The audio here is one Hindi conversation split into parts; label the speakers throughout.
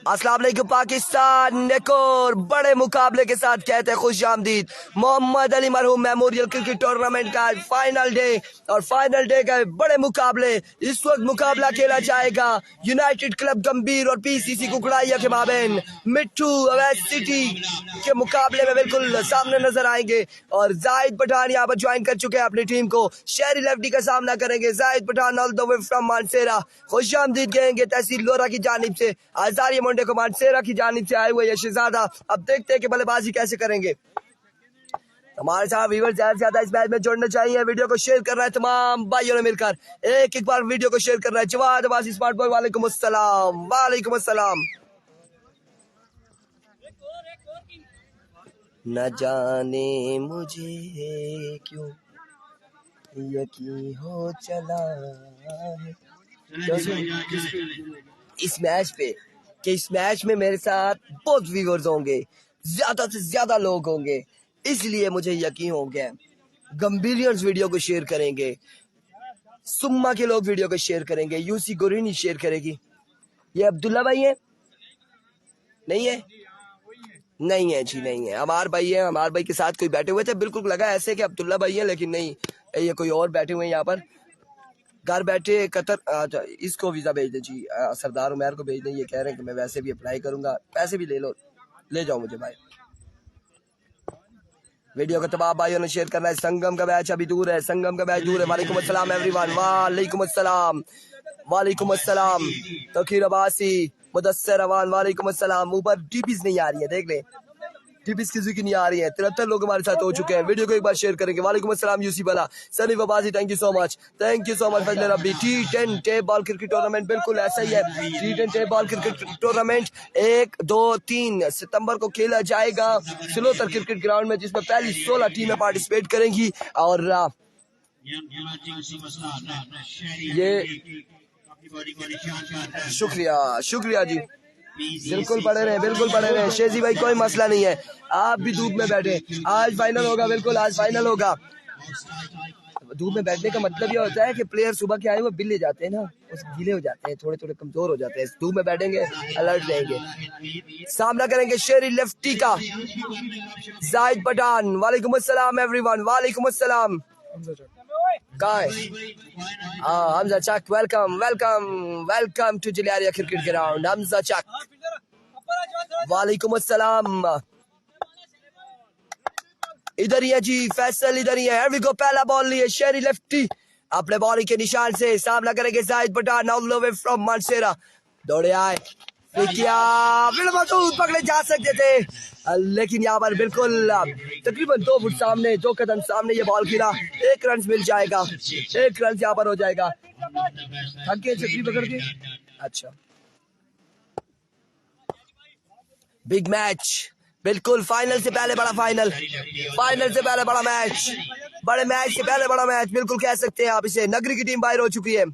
Speaker 1: अस्सलाम वालेकुम पाकिस्तान। एक और बड़े मुकाबले के साथ कहते हैं खुश आमदीद। मोहम्मद अली मरहूम मेमोरियल क्रिकेट टूर्नामेंट का फाइनल डे और फाइनल डे का बड़े मुकाबले। इस वक्त मुकाबला खेला जाएगा यूनाइटेड क्लब गंभीर और पीसीसी कुकड़ाइया के माबेन। मिट्टू अवैध सिटी के मुकाबले में बिल्कुल सामने नजर आएंगे और जाहिद पठान यहाँ पर ज्वाइन कर चुके हैं अपनी टीम को। शहरी लेफ्टी का सामना करेंगे Zahid Pathan all the way from Mansehra. खुश आमदीद कहेंगे तहसील लोरा की जानिब से। आजारी मुंडे को मानसेरा की जानिब से आए हुए ये शहजादा। अब देखते हैं कि बल्लेबाजी कैसे करेंगे। हमारे साथ व्यूअर्स ज्यादा से ज्यादा इस मैच में जुड़ना चाहिए। वीडियो को शेयर करना है तमाम भाइयों ने मिलकर। एक बार वीडियो को शेयर करना है। जवाद अब्बासी स्मार्ट बॉय वालेकुम अस्सलाम। वालेकुम अस्सलाम। न जाने मुझे क्यों यकीन हो चला है इस मैच पे कि इस मैच में मेरे साथ बहुत व्यूअर्स होंगे, ज्यादा से ज्यादा लोग होंगे, इसलिए मुझे यकीन हो गया। गंभीरियंस वीडियो को शेयर करेंगे, सुम्मा के लोग वीडियो को शेयर करेंगे, यूसी गोरीनी शेयर करेगी। ये अब्दुल्ला भाई है? नहीं है? नहीं है जी, नहीं है। अमार भाई है। अमार भाई के साथ कोई बैठे हुए थे, बिल्कुल लगा ऐसे कि अब्दुल्ला भाई है, लेकिन नहीं, ये कोई और बैठे हुए हैं यहाँ पर। घर बैठे कतर। अच्छा, इसको वीजा भेज दे जी, सरदार उमर को भेज दें। ये कह रहे हैं कि मैं वैसे भी अप्लाई करूंगा, पैसे भी ले लो, ले जाओ मुझे भाई। वीडियो को तमाम भाइयों ने शेयर करना है। संगम का मैच अभी दूर है, संगम का मैच दूर है। वालेकुम अस्सलाम एवरीवन। वालेकुम अस्सलाम। वालेकुम अस्सलाम। तकीर अब्बासी, मुदस्सर अवान, वालेकुम अस्सलाम। ऊपर टीपीस नहीं आ रही है, देख ले, टीपीस किसी की नहीं आ रही है। 73 लोग हमारे साथ हो चुके हैं। वीडियो को एक बार शेयर करेंगे। वालेकुम अस्सलाम यूसी वाला, Sunny Abbasi, thank you so much, thank you so much. Fazal Rabbi. T10 tape ball cricket tournament बिल्कुल ऐसा ही है। T10 tape ball cricket tournament 1, 2, 3 सितंबर को खेला जाएगा सिलोतर क्रिकेट ग्राउंड में, जिसमें पहली 16 टीमें पार्टिसिपेट करेंगी। और ये शुक्रिया शुक्रिया जी, बिल्कुल पड़े रहे, बिल्कुल पड़े रहे। शेजी भाई कोई मसला नहीं है, आप भी धूप में बैठे। आज फाइनल होगा, बिल्कुल आज फाइनल होगा। धूप में बैठने का मतलब ये होता है कि प्लेयर सुबह के आए हुए बिल्ले जाते हैं ना, उस गीले हो जाते हैं, थोड़े थोड़े कमजोर हो जाते हैं। धूप में बैठेंगे, अलर्ट रहेंगे। सामना करेंगे शेरी लेफ्टी का जाहिद पठान। वालेकुम अस्सलाम एवरीवन। वालेकुम अस्सलाम। कहाँ है? Hamza Chak, welcome welcome welcome to Jaliyaria cricket ground. Hamza Chak, वालेकुम अस्सलाम। इधर ही है जी, फैसल इधर ही है। वी गो, पहला बॉल लिए शेरी लेफ्टी अपने बॉलिंग के निशान से। सामना करेंगे Zahid Pathan all the way from Mansehra. दौड़े आए, पकड़े जा सकते थे, लेकिन यहाँ पर बिल्कुल तकरीबन 2 फुट सामने, 2 कदम सामने ये बॉल गिरा। 1 रन मिल जाएगा, 1 रन यहाँ पर हो जाएगा। थक के छतरी पकड़ के। अच्छा, बिग मैच, बिल्कुल फाइनल से पहले बड़ा फाइनल, फाइनल से पहले बड़ा मैच, बड़े मैच से पहले बड़ा मैच, बिल्कुल कह सकते हैं आप इसे। नगरी की टीम बाहर हो चुकी है।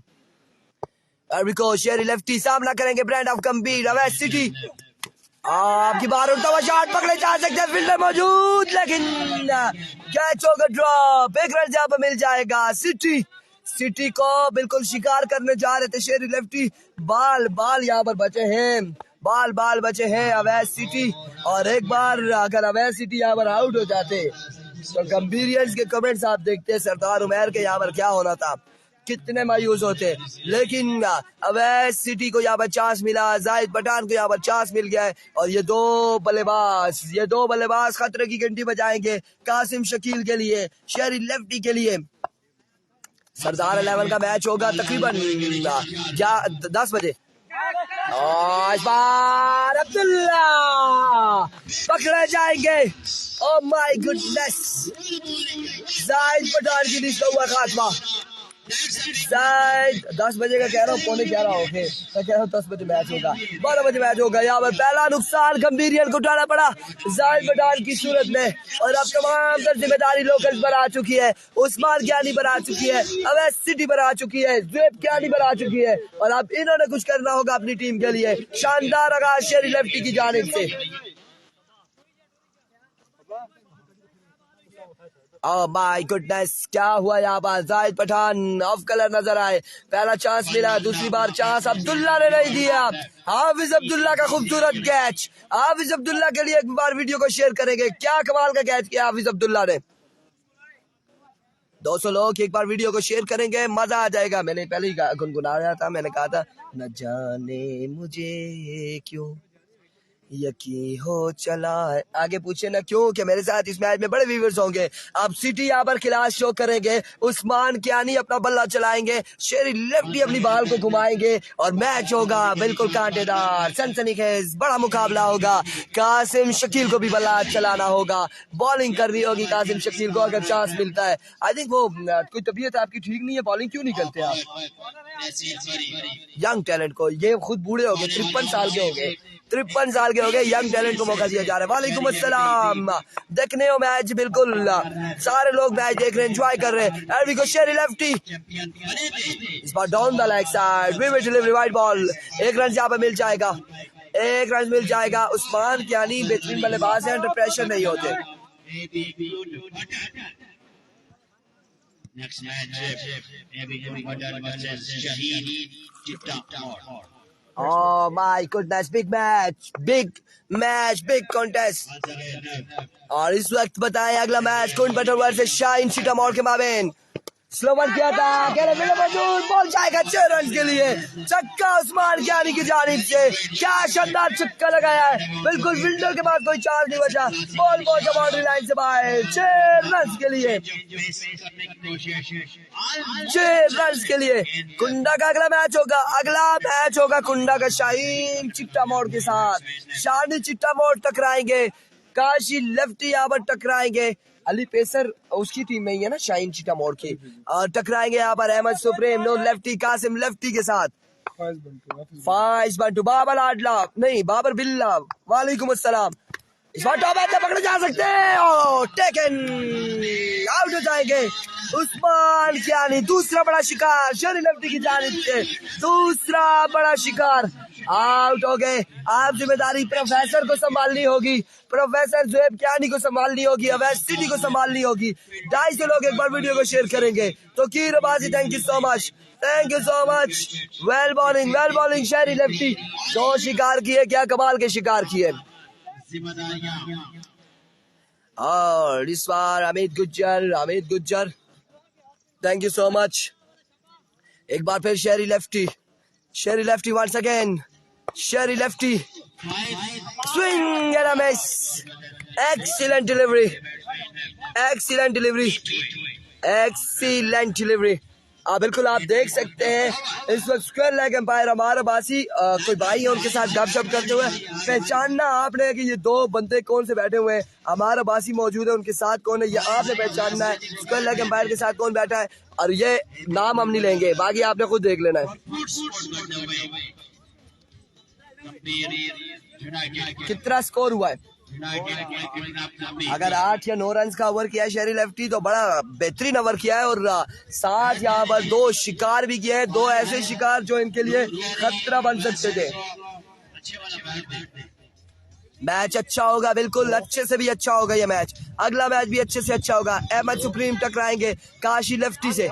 Speaker 1: अरबिको शेरी लेफ्टी सामना करेंगे ब्रांड ऑफ गंभीर अवैध सिटी। आपकी बार उठता हुआ शॉट, पकड़े जा सकते हैं, फील्डर मौजूद, लेकिन कैच होगा ड्रॉप। 1 रन यहाँ पर मिल जाएगा। सिटी, सिटी को बिल्कुल शिकार करने जा रहे थे शेरी लेफ्टी। बाल बाल यहाँ पर बचे हैं, बाल बाल बचे हैं अवैध सिटी। और एक बार अगर अवैध सिटी यहाँ पर आउट हो जाते तो गंभीरियंस के कमेंट्स आप देखते सरदार उमर के यहाँ पर क्या होना था, कितने मायूस होते। लेकिन अवैध सिटी को यहाँ पर चांस मिला, जाहिद पठान को यहाँ पर चांस मिल गया है। और ये दो बल्लेबाज खतरे की घंटी बजाएंगे कासिम शकील के लिए, शेरी लेफ्टी के लिए। सरदार 11 का मैच होगा तकरीबन 10 बजे। इस बार अब्दुल्ला पकड़े जाएंगे। Oh my goodness, Zahid Pathan की लिस्ट हुआ खात्मा। शायद 10 बजे का कह रहा हूँ, पौने 11 हो गए, मैं कह रहा हूँ 10 बजे मैच होगा, 12 बजे मैच होगा। यहाँ पर पहला नुकसान गंभीरियन को उठाना पड़ा जाहिद पठान की सूरत में। और अब तमाम तर जिम्मेदारी लोकल्स पर आ चुकी है। उस्मान ज्ञानी पर आ चुकी है, अवैध सिटी पर आ चुकी है, जुएब ज्ञानी पर आ चुकी है। और अब इन्होंने कुछ करना होगा अपनी टीम के लिए। शानदार आगाज शेरी लेफ्टी की जानिब से। ओह माय गुडनेस, क्या हुआ यहाँ पर? जाहिद पठान ऑफ कलर नजर आए। पहला चांस मिला, दूसरी बार चांस अब्दुल्ला ने नहीं दिया। हाफिज अब्दुल्ला का खूबसूरत कैच। हाफिज अब्दुल्ला के लिए एक बार वीडियो को शेयर करेंगे, क्या कमाल का कैच किया हाफिज अब्दुल्ला ने। 200 लोग एक बार वीडियो को शेयर करेंगे, मजा आ जाएगा। मैंने पहले ही गुनगुना रहा था, मैंने कहा था न जाने मुझे क्यों यकीन हो चला है। आगे पूछे ना क्यों कि मेरे साथ इस मैच में बड़े व्यूअर्स होंगे। अब सिटी यहाँ पर खिलाफ शो करेंगे, उस्मान कियानी अपना बल्ला चलाएंगे, शेरी लेफ्टी अपनी बाल को घुमाएंगे और मैच होगा बिल्कुल कांटेदार, सनसनीखेज बड़ा मुकाबला होगा। कासिम शकील को भी बल्ला चलाना होगा, बॉलिंग करनी होगी कासिम शकील को अगर चांस मिलता है। आई थिंक वो कोई तबीयत आपकी ठीक नहीं है, बॉलिंग क्यों नहीं करते आप? यंग टैलेंट को, ये खुद बूढ़े हो गए, 53 साल के हो गए, 53 साल के हो गए, यंग टैलेंट को मौका दिया जा रहा है। वालेकुम अस्सलाम, देखने हो मैच, बिल्कुल सारे लोग मैच देख रहे हैं, एंजॉय कर रहे हैं। And we go Sheri Lefty, इस बार down the leg side, we will deliver wide ball. एक रन यहाँ पे मिल जाएगा, एक रन मिल जाएगा। उस्मान कियानी बेहतरीन बल्लेबाज है, अंडर प्रेशर नहीं होते। Next match, oh my goodness, big match, big contest। और इस वक्त बताएं अगला मैच कुंड बटर वर्सेस शाहीन चिटामोर के माबेन। स्लोवन किया था, बॉल जाएगा 6 रन के लिए। छक्का उस्मान कियानी की जानिब से, क्या शानदार छक्का लगाया है, बिल्कुल फील्डर के पास कोई चांस नहीं बचा। बॉल पहुंचा बाउंड्री लाइन से बाहर, 6 रन के लिए, 6 रन के लिए। कुंडा का अगला मैच होगा कुंडा का शाहीन चिट्टामोर के साथ। शाहीन चिट्टामोर टकराएंगे, काशी लेफ्टी यहाँ पर टकराएंगे। अली पेसर उसकी टीम में ही है ना, शाहीन चिट्टामोर की। और टकराएंगे यहाँ पर Ahmed supreme no lefty, Qasim lefty के साथ। फाइज बंटू, बाबर आडला नहीं, बाबर बिल्ला, वालेकुम अस्सलाम। इस बार टॉप एंड पकड़े जा सकते हैं, और टेकन आउट हो जाएंगे। उस्मान कियानी दूसरा बड़ा शिकार, शेरी लेफ्टी की जानिब से दूसरा बड़ा शिकार, आउट हो गए। आप जिम्मेदारी प्रोफेसर को संभालनी होगी, प्रोफेसर ज़ुहैब कियानी को संभालनी होगी, अवैध सिटी को संभालनी होगी। 250 लोग एक बार वीडियो को शेयर करेंगे तो कीर बाजी, thank you so much, thank you so much. Well bowling Sheri lefty, 2 शिकार किए, क्या कमाल के शिकार किए। और इस बार Amit Gujjar, thank you so much. एक बार फिर Sheri Lefty once again, Sheri Lefty swing and a miss, excellent delivery. बिल्कुल आप देख सकते हैं इस वक्त स्क्वायर लेग एम्पायर हमारा बासी कोई भाई है, उनके साथ गपशप करते हुए। पहचानना आपने कि ये 2 बंदे कौन से बैठे हुए हैं, हमारा बासी मौजूद है, उनके साथ कौन है ये आपने पहचानना है। स्क्वायर लेग एम्पायर के साथ कौन बैठा है, और ये नाम हम नहीं लेंगे, बाकी आपने खुद देख लेना है। कितना स्कोर हुआ है? अगर 8 या 9 रन का ओवर किया है शेरी लेफ्टी तो बड़ा बेहतरीन ओवर किया है, और साथ यहाँ पर 2 शिकार भी किए हैं, 2 ऐसे शिकार जो इनके लिए खतरा बन सकते थे। मैच अच्छा होगा, बिल्कुल अच्छे से भी अच्छा होगा ये मैच, अगला मैच भी अच्छे से अच्छा होगा। अहमद सुप्रीम टकराएंगे काशी लेफ्टी से।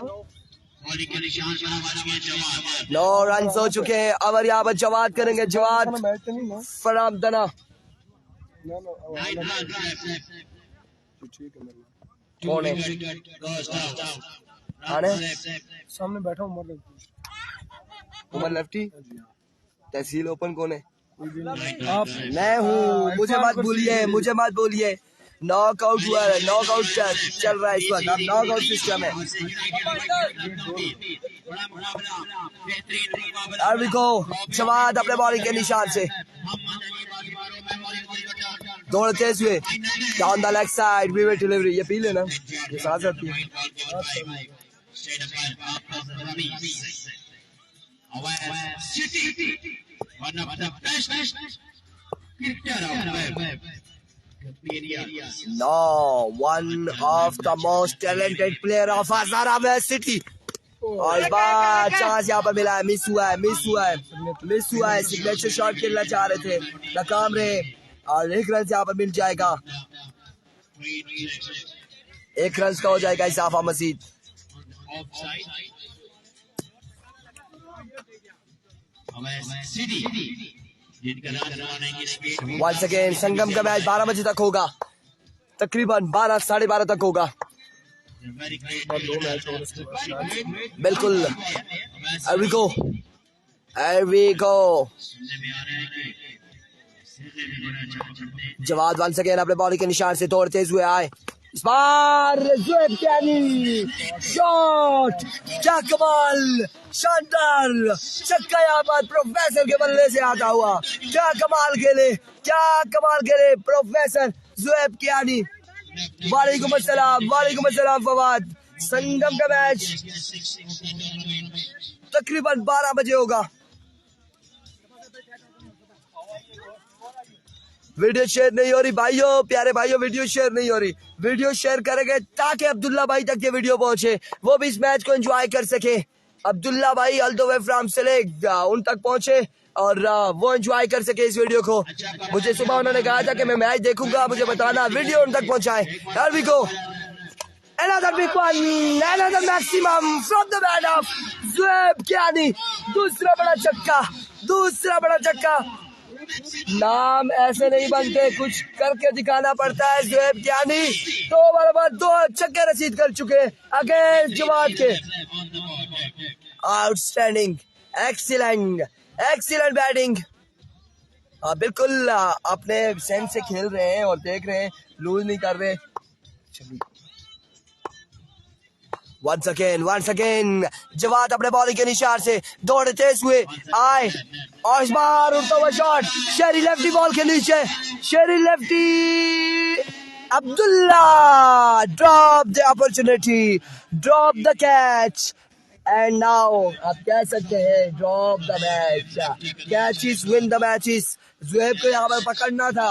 Speaker 1: 9 रन हो चुके हैं, ओवर यहाँ पर जवाद करेंगे, जवाद फरामदना। कौन है
Speaker 2: सामने बैठा
Speaker 1: उमर लेफ्टी? तहसील ओपन कौन है? आप? मैं हूँ, मुझे मत भूलिए। नॉकआउट हुआ है, नॉकआउट चल रहा है इस वक्त, अब नॉकआउट सिस्टम है। जवाद अपने बॉलिंग के निशान से दौड़ते हुए down the leg side, we will delivery. ये पी लेना, ये साथ आती है। No, one of the most talented player of Hazara City। और बार चांस यहाँ पर मिला है, मिस हुआ है। सिग्नेचर शॉट खेलना चाह रहे थे, नाकाम रहे, और 1 रन यहाँ पर मिल जाएगा। 1 रन का हो जाएगा इजाफा मजीद। वंस अगेन संगम का मैच 12 बजे तक होगा, तकरीबन 12 साढ़े 12 तक होगा। बिल्कुल Here we go. Jawad once again अपने बॉडी के निशान से दौड़ते हुए आए। इस बार ज़ुएब कैनी शॉट, क्या कमाल, शानदार छक्का यहाँ पर प्रोफेसर के बल्ले से आता हुआ। क्या कमाल खेले प्रोफेसर ज़ुएब कैनी। वालेकुम अस्सलाम फवाद। संगम का मैच तकरीबन 12 बजे होगा। वीडियो शेयर नहीं हो रही भाइयों, प्यारे भाइयों, वीडियो शेयर नहीं हो रही। वीडियो शेयर करेंगे ताकि अब्दुल्ला भाई तक ये वीडियो पहुंचे, वो भी इस मैच को एंजॉय कर सके। अब्दुल्ला भाई all the way from select उन तक पहुंचे और वो एंजॉय कर सके इस वीडियो को। मुझे सुबह उन्होंने कहा था कि मैं मैच देखूंगा, मुझे बताना, वीडियो उन तक पहुंचाए। Here we go. Another big one, another maximum from the man of Zuaib कैनी। दूसरा बड़ा छक्का। नाम ऐसे नहीं बनते, कुछ करके दिखाना पड़ता है। ज़ुएब कैनी 2 ओवर बाद 2 छक्के रसीद कर चुके अगेंस्ट जवाद के। Outstanding, excellent batting. बिल्कुल अपने सेंस से खेल रहे हैं और देख रहे हैं, लूज नहीं कर रहे। वंस अगेन जवाद अपने बॉलिंग के निशान से दौड़ते हुए आए और इस बार उड़ता हुआ शॉट शेरी लेफ्टी बॉल के नीचे। Sheri Lefty Abdullah drop the opportunity, drop the catch and now आप कह सकते हैं drop the match. Catches win the matches. Zuaib को यहाँ पर पकड़ना था,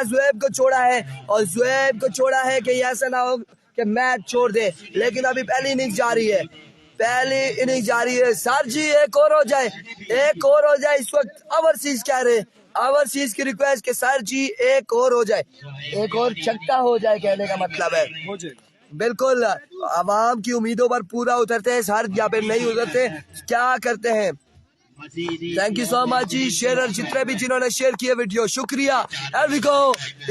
Speaker 1: ज़ुएब को छोड़ा है कि ऐसा ना हो कि मैच छोड़ दे। लेकिन अभी पहली इनिंग्स जारी है। सर जी एक और हो जाए। इस वक्त ओवरसीज कह रहे, ओवरसीज की रिक्वेस्ट के सर जी एक और हो जाए, एक और छक्का हो जाए, कहने का मतलब है। बिल्कुल आवाम की उम्मीदों पर पूरा उतरते हैं सर, यहाँ पे नहीं उतरते, क्या करते हैं। Thank you so much ji, share जितने भी जिन्होंने शेयर किए वीडियो, शुक्रिया।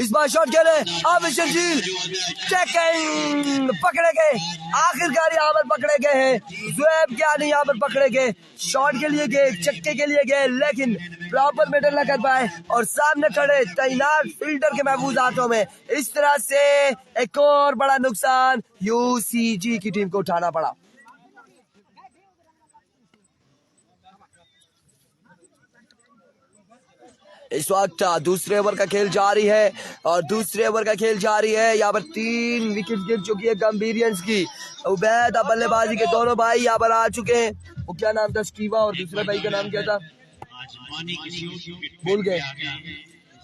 Speaker 1: इस बार शॉट खेले आबिशर जी, चेकिंग पकड़े गए, आखिरकार यहाँ पर पकड़े गए हैं। ज़ुएब कैनी यहाँ पर पकड़े गए, शॉट के लिए गए, छक्के के लिए गए, लेकिन प्रॉपर मिडल न कर पाए और सामने खड़े तैनात फील्डर के महफूज हाथों में इस तरह से एक और बड़ा नुकसान यूसीजी की टीम को उठाना पड़ा। इस वक्त दूसरे ओवर का खेल जारी है यहाँ पर 3 विकेट गिर चुकी है गंभीरियंस की। उबैद बल्लेबाजी के दोनों भाई यहाँ पर आ चुके हैं। वो क्या नाम था, स्टीवा, और दूसरे भाई का नाम क्या था, भूल गए।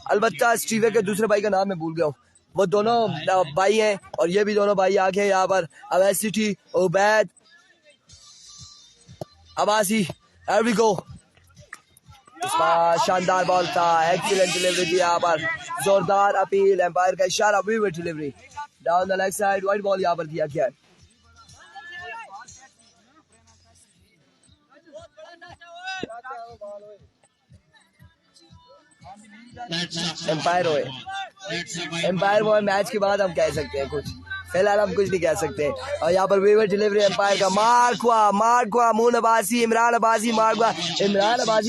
Speaker 1: अलबत्ता स्टीवे के दूसरे भाई का नाम मैं भूल गया हूँ। वो दोनों भाई हैं और ये भी दोनों भाई आ गए यहाँ पर। अवैध city, Ubaid, Abbasi. Here we go. शानदार बॉल था, एक्सीलेंट डिलीवरी थी यहाँ पर, जोरदार अपील, एम्पायर का इशारा, vivid delivery down the leg side, wide ball यहाँ पर दिया गया। एम्पायर वो मैच के बाद हम कह सकते हैं कुछ, फिलहाल हम कुछ नहीं कह सकते। और यहाँ पर विविड डिलीवरी एम्पायर का, मार्कवा मुन अब्बासी, इमरान अब्बासी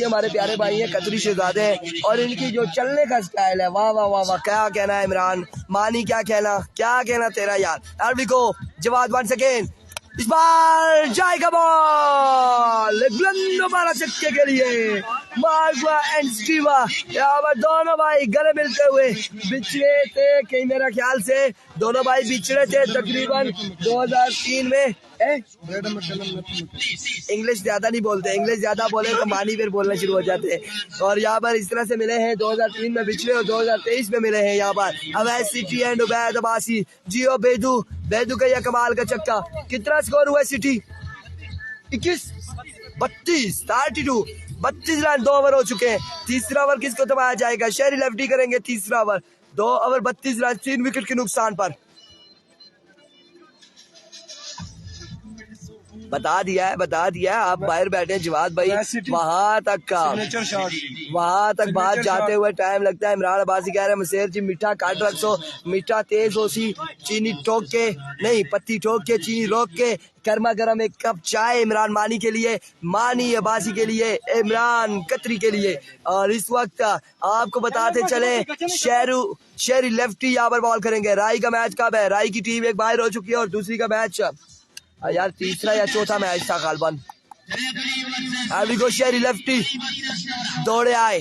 Speaker 1: हमारे प्यारे भाई हैं, कतरी शहजादे हैं, और इनकी जो चलने का स्टाइल है, वाह वाह वाह वाह, क्या कहना है इमरान मानी, क्या कहना तेरा यार। Here we go. Jawad once again, इस बार जाएगा बॉल, दोबारा छक्के के लिए मार्कवा एंड स्टीवा। यहाँ पर दोनों भाई गले मिलते हुए बिछड़े थे, कहीं मेरा ख्याल से दोनों भाई बिछड़े थे तकरीबन 2003 में। इंग्लिश ज्यादा नहीं बोलते, इंग्लिश ज्यादा बोले तो मानी फिर बोलना शुरू हो जाते हैं। और यहाँ पर इस तरह से मिले हैं, 2003 में बिछड़े और 2023 में मिले हैं यहाँ पर। अवैध सिटी एंड उबैद अब्बासी, जियो बेदू का यह कमाल का छक्का। कितना स्कोर हुआ सिटी? 32 32 रन, 2 ओवर हो चुके हैं। तीसरा ओवर किसको दबाया जाएगा? शेरी लेफ्टी करेंगे तीसरा ओवर, 2 ओवर 32 रन, 3 विकेट के नुकसान पर। बता दिया है आप बाहर बैठे हैं जवाद भाई, वहां तक का वहां तक बात जाते हुए टाइम लगता है। इमरान अब्बासी कह रहे हैं मुसेर जी मीठा काट रखो, मीठा तेज हो सी, चीनी ठोक के नहीं, पत्ती ठोक के चीनी रोक के, गर्मा गर्म एक कप चाय इमरान मानी के लिए, मानी अब्बासी के लिए, इमरान कतरी के लिए। और इस वक्त आपको बताते चले शेरी लेफ्टी यहाँ पर बॉल करेंगे। राई का मैच कब है? राई की टीम एक बाहर हो चुकी है और दूसरी का मैच यार तीसरा या चौथा मैच था गालबन। शेरी लेफ्टी दौड़े आए,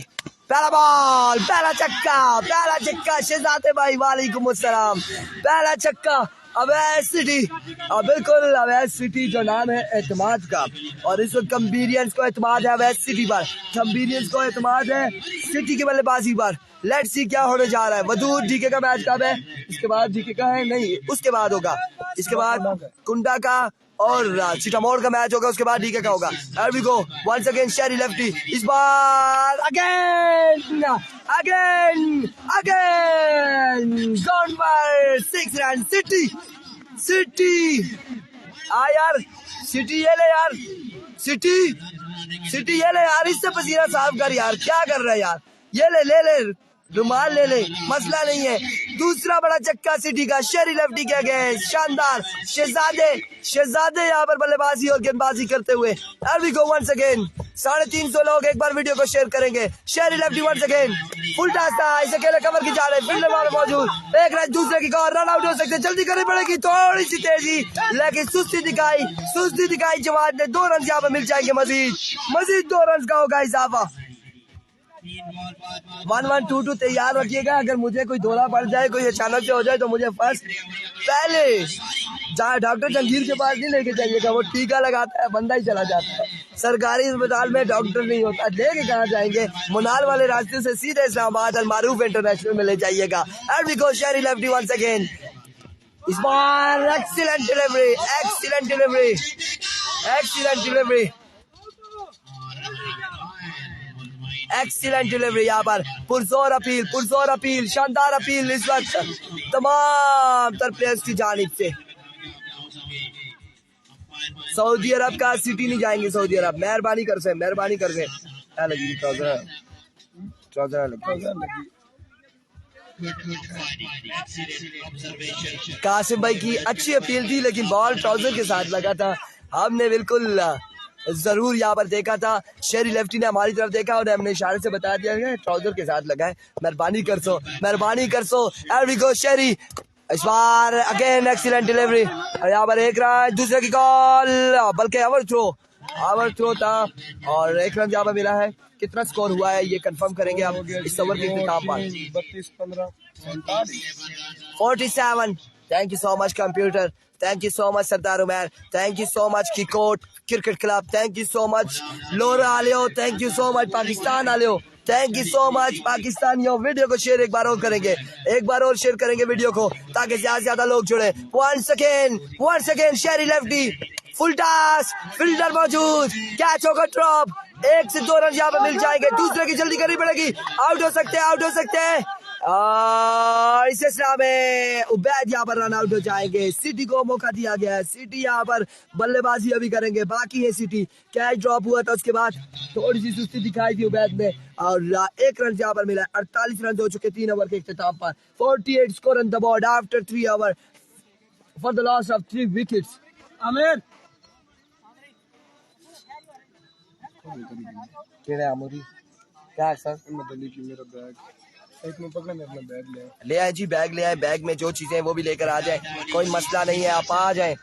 Speaker 1: पहला बॉल, पहला चक्का शहजादे भाई वालेकुम अस्सलाम, पहला चक्का अवैध सिटी। बिल्कुल अवैध सिटी जो नाम है एतमाद का, और इस वक्त कंबीरियंस को एतमाद है अवैध सिटी पर, कंबीरियंस को एतमाद है सिटी की बल्लेबाजी पर। लेट्स सी क्या होने जा रहा है। वदूद डीके का मैच कब है? इसके बाद डीके का है नहीं, उसके बाद होगा, इसके बाद कुंडा का और चिटामोड़ का मैच होगा, उसके बाद डीके का होगा। Here we go once again Sheri Lefty, इस बार अगेन गॉन बाय 6 रन। सिटी यार, सिटी ये ले यार, सिटी ये ले यार, इससे पसीना साफ कर यार, क्या कर रहा है यार, ये ले रुमाल ले, मसला नहीं है। दूसरा बड़ा चक्का सिटी का, शेरी लेफ्टी के गए, शानदार शहजादे यहाँ पर बल्लेबाजी और गेंदबाजी करते हुए। Here we go once again, 350 लोग एक बार वीडियो को शेयर करेंगे। शेरी लेफ्टी once again, फुल टास था, इसे अकेले कवर की जा रहे, फील्डर वहां मौजूद, एक रन दूसरे की कवर, रन आउट हो सकते, जल्दी करनी पड़ेगी, थोड़ी सी तेजी, लेकिन सुस्ती दिखाई जवाब ने। 2 रन यहाँ पर मिल जाएंगे, मजीद 2 रन का होगा इजाफा। 1-1-2-2 तैयार रखिएगा, अगर मुझे कोई दौरा पड़ जाए, कोई अचानक से हो जाए तो मुझे फर्स्ट पहले जहाँ डॉक्टर जंगीर के पास नहीं लेके जाइएगा, वो टीका लगाता है, बंदा ही चला जाता है। सरकारी अस्पताल में डॉक्टर नहीं होता, लेके कहाँ जाएंगे? मुनाल वाले रास्ते से सीधे इस्लामाबाद अलमारूफ इंटरनेशनल में ले जाइएगा। And we go Sheri Lefty once again, इस बार एक्सीलेंट डिलीवरी यहाँ पर, पुरजोर अपील, शानदार अपील इस वक्त तमाम तर प्लेयर्स की जानिब से। सऊदी अरब का सिटी नहीं जाएंगे, सऊदी अरब मेहरबानी कर से लगी ट्राउजर लगी। कासिम भाई की अच्छी अपील थी, लेकिन बॉल ट्राउजर के साथ लगा था। हमने बिल्कुल जरूर यहाँ पर देखा था, शेरी लेफ्टी ने हमारी तरफ देखा और हमने इशारे से बता दिया है ट्राउजर के साथ लगा है, मेहरबानी कर सो। Here we go शेरी, इस बार अगेन एक्सीलेंट डिलीवरी, यहाँ पर एक रन, दूसरे की कॉल, बल्कि ओवर थ्रो था और 1 रन यहाँ पर मिला है। कितना स्कोर हुआ है ये कंफर्म करेंगे आप इस ओवर के इख्तिताम पर। 47। Thank you so much computer, thank you so much Sardar Umar, thank you so much Kikot cricket club, thank you so much Lora Aliyo, thank you so much Pakistan Aliyo, thank you so much पाकिस्तानियों। वीडियो को शेयर एक बार और करेंगे वीडियो को, ताकि ज्यादा से ज्यादा लोग जुड़े। once again Sheri lefty, full toss, fielder मौजूद, कैच होगा ड्रॉप, 1 से 2 रन यहाँ पर मिल जाएंगे, दूसरे की जल्दी करनी पड़ेगी, आउट हो सकते हैं। इस सिलसिला में उबैद यहाँ पर रन आउट हो जाएंगे। सिटी को मौका दिया गया है, सिटी यहाँ पर बल्लेबाजी अभी करेंगे, बाकी है सिटी। कैच ड्रॉप हुआ था, उसके बाद थोड़ी सी सुस्ती दिखाई थी उबैद में और 1 रन यहाँ पर मिला। 48 रन हो चुके 3 ओवर के इख्तिताम पर। 48 score on the board after 3 over for the loss of 3 wickets. Aamir क्या सर, मेरा बैग ले आए जी, बैग ले आए, बैग में जो चीजें वो भी लेकर आ जाए, कोई मसला नहीं है, आप आ जाए।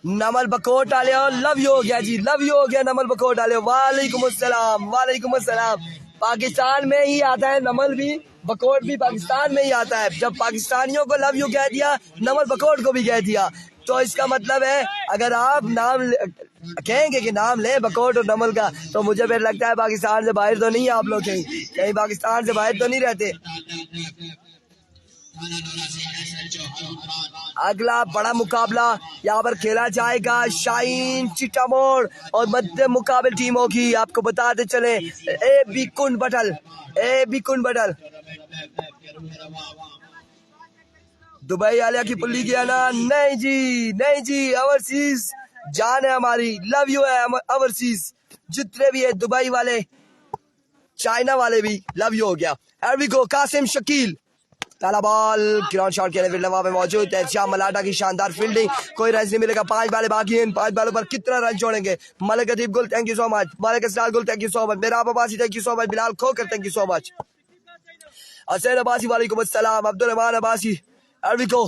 Speaker 1: नमल बकोट आले, लव यू हो गया जी, नमल बकोट आले, वालेकुम अस्सलाम। पाकिस्तान में ही आता है नमल भी, बकोट भी पाकिस्तान में ही आता है। जब पाकिस्तानियों को लव यू कह दिया, नमल बकोट को भी कह दिया, तो इसका मतलब है अगर आप नाम कहेंगे कि नाम ले बकोट और नमल का, तो मुझे फिर लगता है पाकिस्तान से बाहर तो नहीं है आप लोग, कहीं पाकिस्तान से बाहर तो नहीं रहते। अगला बड़ा मुकाबला यहाँ पर खेला जाएगा शाहीन चिटामोड़ और मध्य मुकाबल टीमों की। आपको बताते चले, ए बी कुंड बटल दुबई वाले की पुल्ली किया ना, नहीं जी नहीं जी, ओवरसीज जान है हमारी, लव यू है ओवरसीज, जितने भी है दुबई वाले, चाइना वाले भी लव यू हो गया। Here we go, Qasim Shakeel, पहला बॉल ग्राउंड शॉट के लिए विल्डवा में मौजूद है, श्याम मलाटा की शानदार फील्डिंग, कोई रन नहीं मिलेगा, 5 बालें बाकी हैं, 5 बालों पर कितना रन छोड़ेंगे। Malik Adeeb Gul thank you so much, Malik Aslal Gul thank you so much, मेरा Abbasi thank you so much, Bilal Khokhar thank you so much, Hussain Abbasi वालेकुम अस्सलाम, Abdul Rahman Abbasi. Here we go,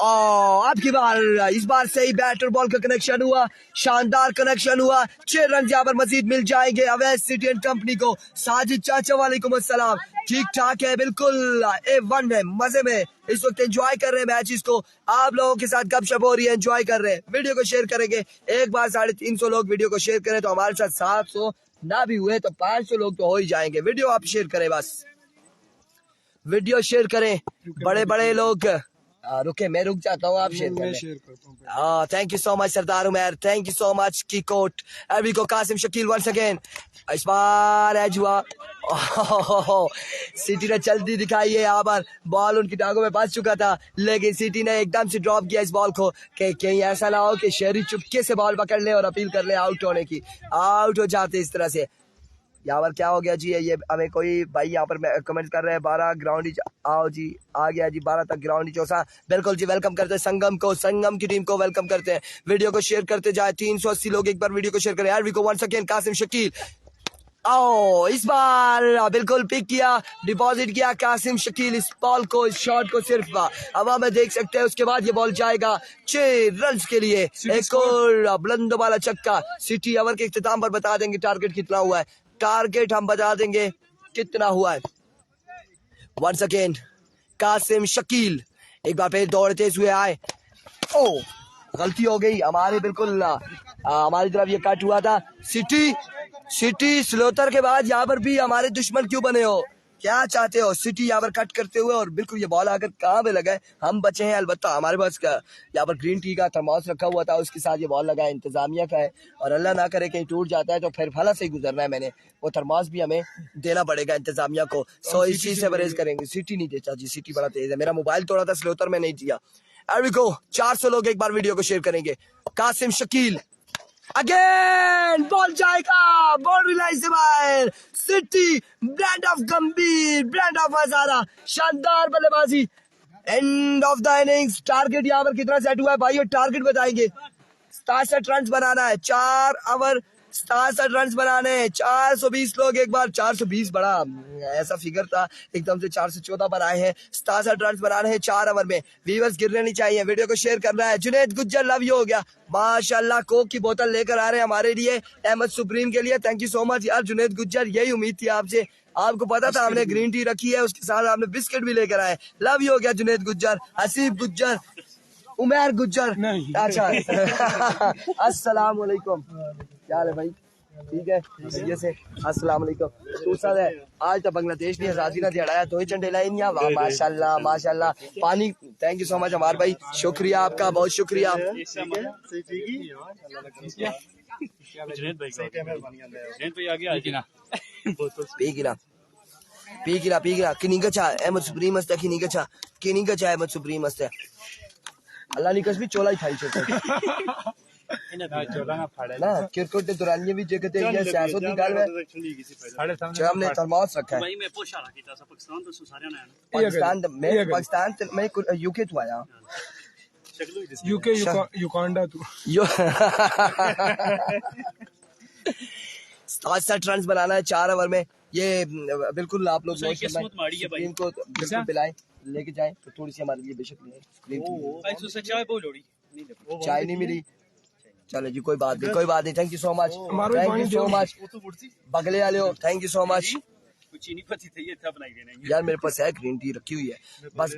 Speaker 1: अब की बार इस बार सही बैटर बॉल का कनेक्शन हुआ, शानदार कनेक्शन हुआ, 6 रन यहाँ पर मजीद मिल जाएंगे अवैध सिटी एंड कंपनी को। साजिद चाचा वालेकुम अस्सलाम, ठीक ठाक है, बिल्कुल A1 है, मजे में इस वक्त एंजॉय कर रहे हैं मैचेस को, आप लोगों के साथ गपशप हो रही है, एंजॉय कर रहे हैं। वीडियो को शेयर करेंगे, एक बार 350 लोग वीडियो को शेयर करें तो हमारे साथ 700 ना भी हुए तो 500 लोग तो हो ही जाएंगे। वीडियो आप शेयर करें, बस वीडियो शेयर करें, बड़े बड़े लोग रुके, मैं रुक जाता हूँ, आप शेयर करें। हाँ thank you so much Sardar Umar, thank you so much की कोट। अभी को कासिम शकील वंस अगेन, इस बार एज हुआ, सिटी ने जल्दी दिखाई है, यहाँ पर बॉल उनकी टांगों में फंस चुका था, लेकिन सिटी ने एकदम से ड्रॉप किया इस बॉल को कि कहीं ऐसा ना हो कि शहरी चुपके से बॉल पकड़ ले और अपील कर ले आउट होने की, आउट हो जाते इस तरह से। यहाँ पर क्या हो गया जी, ये हमें कोई भाई यहाँ पर कमेंट कर रहे हैं 12 ग्राउंड आओ जी, आ गया जी 12 तक ग्राउंड चौसा, बिल्कुल जी, वेलकम करते हैं संगम को, संगम की टीम को वेलकम करते हैं। वीडियो को शेयर करते जाए, 380 लोग एक बार वीडियो को शेयर करें। यार वी को वंस अगेन कासिम शकील, आओ इस बार बिल्कुल पिक किया, डिपॉजिट किया कासिम शकील इस बॉल को, इस शॉट को सिर्फ हवा में देख सकते हैं। उसके बाद ये बॉल जाएगा 6 रन के लिए, एक और बुलंद वाला छक्का। सिटी ओवर के इख्तिताम पर बता देंगे टारगेट कितना हुआ है, टारगेट हम बता देंगे कितना हुआ है। वंस अगेन कासिम शकील एक बार फिर दौड़ते हुए आए, ओ गलती हो गई हमारे, बिल्कुल हमारी तरफ ये कट हुआ था। सिटी स्लोतर के बाद यहाँ पर भी हमारे दुश्मन क्यों बने हो, क्या चाहते हो? सिटी यहाँ पर कट करते हुए और बिल्कुल ये बॉल आकर कहाँ पे लगा है, हम बचे हैं। अलबत्ता हमारे पास यहाँ पर ग्रीन टी का थर्मोस रखा हुआ था, उसके साथ ये बॉल लगा है, इंतजामिया का है, और अल्लाह ना करे कहीं टूट जाता है तो फिर फला से ही गुजरना है, मैंने वो थर्मोस भी हमें देना पड़ेगा इंतजामिया को, सो इस चीज से परहेज करेंगे। सिटी नहीं देता जी, सिटी बड़ा तेज है, मेरा मोबाइल तोड़ा था स्लोतर में, नहीं दिया। Here we go, 400 लोग एक बार वीडियो को शेयर करेंगे। कासिम शकील अगेन, बॉल जाएगा, बाउंड्री लाइन से बाहर, सिटी ब्रांड ऑफ गंभीर, ब्रांड ऑफ हजारा, शानदार बल्लेबाजी, end of the innings. Target यहाँ पर कितना सेट हुआ है भाई, टारगेट बताएंगे। 67 रन बनाना है, 4 ओवर 67 रन बनाने हैं, 420 लोग एक बार, 420 बड़ा ऐसा फिगर था, एकदम से 414 पर आए हैं। 67 रन बनाने हैं 4 ओवर में, व्यूअर्स गिरने नहीं चाहिए, वीडियो को शेयर करना है। जुनैद गुज्जर लव यू हो गया, माशाल्लाह कोक की बोतल लेकर आ रहे हैं हमारे लिए, अहमद सुप्रीम के लिए, थैंक यू सो मच यार जुनैद गुज्जर, यही उम्मीद थी आपसे, आपको पता था हमने ग्रीन टी रखी है, उसके साथ आपने बिस्किट भी लेकर आए, लव यू हो गया जुनैद गुज्जर, हसीब गुज्जर, उमर गुज्जर, अच्छा अस्सलाम वालेकुम, क्या हाल है भाई, ठीक है ये से अस्सलाम वालेकुम। दूसरा है आज तो बांग्लादेश ने राजी ना दिहाड़ा तो ही झंडे लाइन या वाह माशाल्लाह माशाल्लाह, पानी, थैंक यू सो मच हमारे भाई, शुक्रिया आपका, बहुत शुक्रिया। पी किनी का चा अहमद सुप्रीम मस्त है, किनी का चा अहमद सुप्रीम मस्त है, अल्लाह ने कसम चोला ही खाई छोटे ना क्रिकेट के दौरान ये भी जगह है, ये सियासत निकाल में जो हमने थर्मोस रखा है। पाकिस्तान मैं यूके तो आया,
Speaker 2: यूके युगांडा तू
Speaker 1: 67 रन बनाना है 4 ओवर में, ये बिल्कुल आप लोग इनको बिल्कुल पिलाएं, लेके जाएं तो थोड़ी सी हमारे लिए बेशक चाय नहीं मिली, चलो जी कोई बात नहीं, थैंक यू सो मच, बगले वाले हो, थैंक यू सो मच यार, मेरे पास है ग्रीन टी रखी हुई है, बस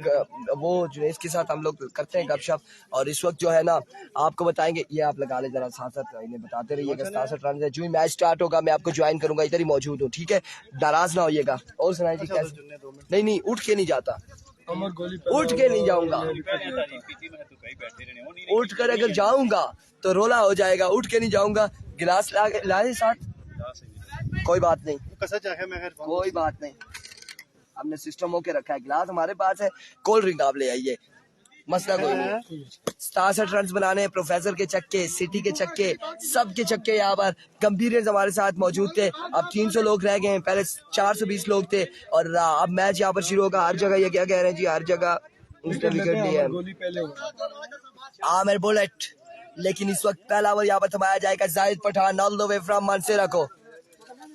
Speaker 1: वो जुनैद के साथ हम लोग करते हैं गपशप, और इस वक्त जो है ना आपको बताएंगे, ये आप लगा ले जरा, साथ इन्हें बताते रहिएगा। 67 रन है, जो ही मैच स्टार्ट होगा मैं आपको ज्वाइन करूंगा, इधर ही मौजूद हूँ, ठीक है, नाराज ना होइएगा। और सुनाइए जी कैसे, नहीं उठ के नहीं जाता, उठ के नहीं जाऊंगा, उठ कर अगर जाऊंगा तो रोला हो जाएगा, उठ के नहीं जाऊंगा, गिलास लाए साथ, कोई बात नहीं, कोई बात नहीं, हमने सिस्टम होके रखा है, गिलास हमारे पास है, कोल्ड ड्रिंक आप ले आइए, मसला कोई नहीं। 67 रन बनाने हैं, प्रोफेसर के छक्के, सिटी के छक्के, सब के छक्के यहाँ पर। गंभीर हमारे साथ मौजूद थे, अब 300 लोग रह गए हैं, पहले 420 लोग थे और अब मैच यहाँ पर शुरू होगा। हर जगह ये क्या कह रहे हैं जी, हर जगह उसने विकेट लिया है आमिर बुलेट, लेकिन इस वक्त पहला ओवर यहाँ पर थमाया जाएगा। Zahid Pathan all the way from Mansehra को,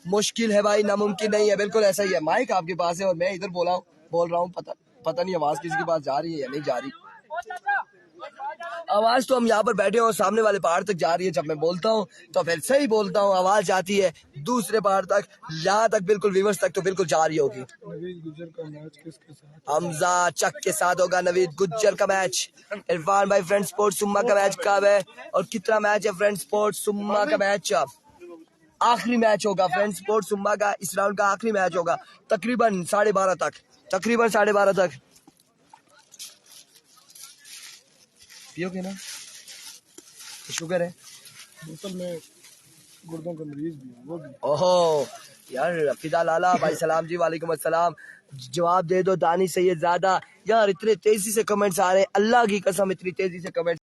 Speaker 1: मुश्किल है भाई, नामुमकिन नहीं है, बिल्कुल ऐसा ही है। माइक आपके पास है और मैं इधर बोल रहा हूँ, पता नहीं आवाज किसी के पास जा रही है या नहीं जा रही। आवाज तो हम यहाँ पर बैठे हो, सामने वाले पहाड़ तक जा रही है। जब मैं बोलता हूँ तो फिर सही बोलता हूँ, आवाज जाती है दूसरे पहाड़ तक, यहाँ तक बिल्कुल व्यूअर्स तक तो बिल्कुल जा रही होगी।
Speaker 2: नवीद गुज्जर का मैच किसके साथ?
Speaker 1: हमजा चक के साथ होगा नवीद गुज्जर का मैच। इरफान भाई फ्रेंड स्पोर्ट्स सुम्मा का मैच कब है और कितना मैच है? फ्रेंड स्पोर्ट्स सुम्मा का मैच आखिरी मैच होगा, फ्रेंड स्पोर्ट्स सुम्मा का इस राउंड का आखिरी मैच होगा, तकरीबन 12:30 तक, तकरीबन 12:30 तक। पियोगे ना? शुगर है
Speaker 2: बोतल में, गुर्दों का मरीज भी है वो भी।
Speaker 1: ओहो यार, फिदा लाला भाई सलाम जी, वालेकुम अस्सलाम। जवाब दे दो दानी सैयद ज़्यादा। यार इतने तेजी से कमेंट्स आ रहे हैं, अल्लाह की कसम इतनी तेजी से कमेंट्स